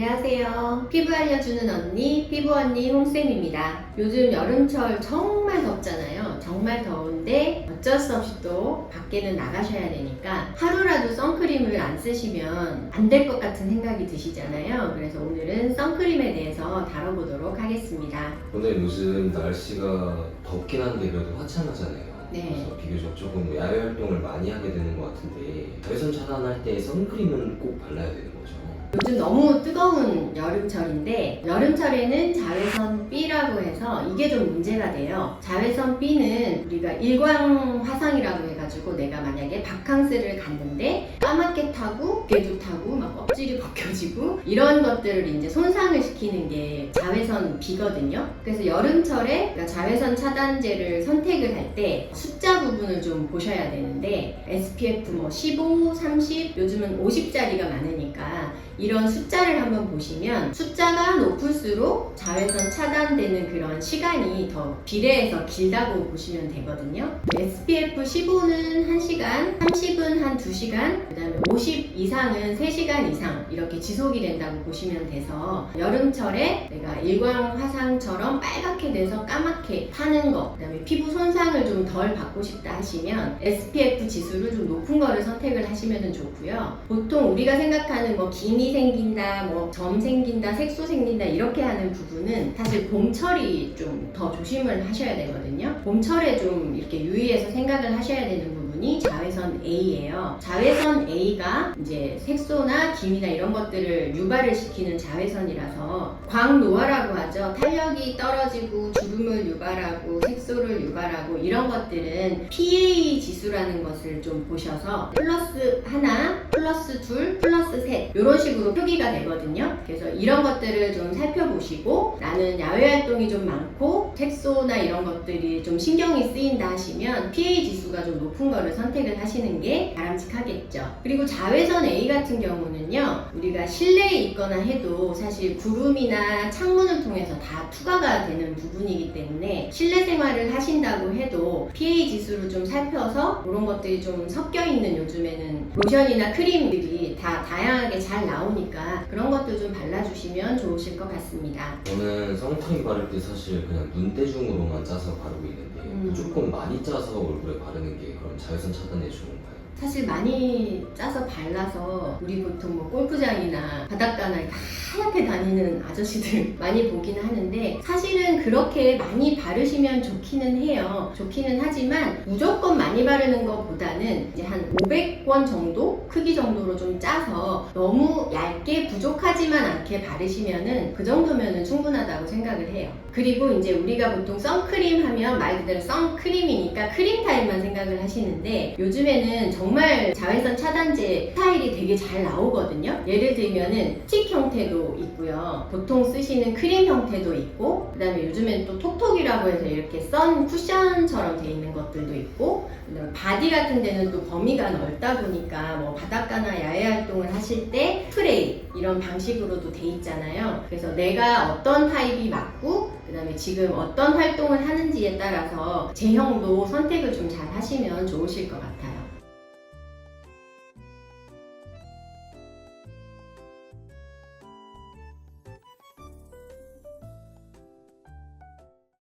안녕하세요. 피부 알려주는 언니, 피부 언니 홍쌤입니다. 요즘 여름철 정말 덥잖아요. 정말 더운데 어쩔 수 없이 또 밖에는 나가셔야 되니까 하루라도 선크림을 안 쓰시면 안 될 것 같은 생각이 드시잖아요. 그래서 오늘은 선크림에 대해서 다뤄보도록 하겠습니다. 오늘 요즘 날씨가 덥긴 한데 그래도 화창하잖아요. 네. 그래서 비교적 조금 야외 활동을 많이 하게 되는 것 같은데 자외선 차단할 때 선크림은 꼭 발라야 되는 거죠. 요즘 너무 뜨거운 여름철인데 여름철에는 자외선 B라고 해서 이게 좀 문제가 돼요. 자외선 B는 우리가 일광 화상이라고 해가지고 내가 만약에 바캉스를 갔는데 까맣게 타고 괴도 타고 막 껍질이 벗겨지고 이런 것들을 이제 손상을 시키는 게 자외선 B거든요. 그래서 여름철에 자외선 차단제를 선택을 할 때 숫자 부분을 좀 보셔야 되는데 SPF 15, 30, 요즘은 50짜리가 많으니까 이런 숫자를 한번 보시면 숫자가 높을수록 자외선 차단되는 그런 시간이 더 비례해서 길다고 보시면 되거든요. SPF 15는 1시간, 30은 한 2시간, 그 다음에 50 이상은 3시간 이상 이렇게 지속이 된다고 보시면 돼서 여름철에 내가 일광 화상처럼 빨갛게 돼서 까맣게 타는 거, 그 다음에 피부 손상을 좀 덜 받고 싶다 하시면 SPF 지수를 좀 높은 거를 선택을 하시면 좋고요. 보통 우리가 생각하는 뭐 기미 생긴다, 뭐 점 생긴다, 색소 생긴다 이렇게 하는 부분은 사실 봄철이 좀 더 조심을 하셔야 되거든요. 봄철에 좀 이렇게 유의해서 생각을 하셔야 되는 부분이 자외선 A예요. 자외선 A가 이제 색소나 기미나 이런 것들을 유발을 시키는 자외선이라서 광노화라고 하죠. 탄력이 떨어지고 주름을 유발하고 색소를 유발하고 이런 것들은 PA 지수라는 것을 좀 보셔서 플러스 하나, 플러스 둘, 플러스 셋 이런 식으로 표기가 되거든요. 그래서 이런 것들을 좀 살펴보시고 나는 야외 활동이 좀 많고 색소나 이런 것들이 좀 신경이 쓰인다 하시면 PA 지수가 좀 높은 거를 선택을 하시는 게 바람직하겠죠. 그리고 자외선 A 같은 경우는요, 우리가 실내에 있거나 해도 사실 구름이나 창문을 통해서 다 투과가 되는 부분이기 때문에 실내 생활을 하신다고 해도 PA 지수를 좀 살펴서 그런 것들이 좀 섞여 있는 요즘에는 로션이나 크림들이 다 다양하게 잘 나오니까 그런 것도 좀 발라주시면 좋으실 것 같습니다. 저는 선크림 바를 때 사실 그냥 눈대중으로만 짜서 바르고 있는데 조금 많이 짜서 얼굴에 바르는 게 그럼 자외선 차단에 좋은가요? 사실 많이 짜서 발라서 우리 보통 뭐 골프장이나 바닷가나 하얗게 다니는 아저씨들 많이 보긴 하는데 사실은 그렇게 많이 바르시면 좋기는 해요. 좋기는 하지만 무조건 많이 바르는 것보다는 이제 한 500원 정도 크기 정도로 좀 짜서 너무 얇게 부족하지만 않게 바르시면은 그 정도면은 충분하다고 생각을 해요. 그리고 이제 우리가 보통 선크림 하면 말 그대로 선크림이니까 크림 타입만 생각을 하시는데 요즘에는 정말 자외선 차단제 스타일이 되게 잘 나오거든요. 예를 들면은 스틱 형태도 있고요. 보통 쓰시는 크림 형태도 있고 그 다음에 요즘엔 또 톡톡이라고 해서 이렇게 선 쿠션처럼 돼 있는 것들도 있고 그다음에 바디 같은 데는 또 범위가 넓다 보니까 뭐 바닷가나 야외 활동을 하실 때 스프레이 이런 방식으로도 돼 있잖아요. 그래서 내가 어떤 타입이 맞고 그 다음에 지금 어떤 활동을 하는지에 따라서 제형도 선택을 좀 잘 하시면 좋으실 것 같아요.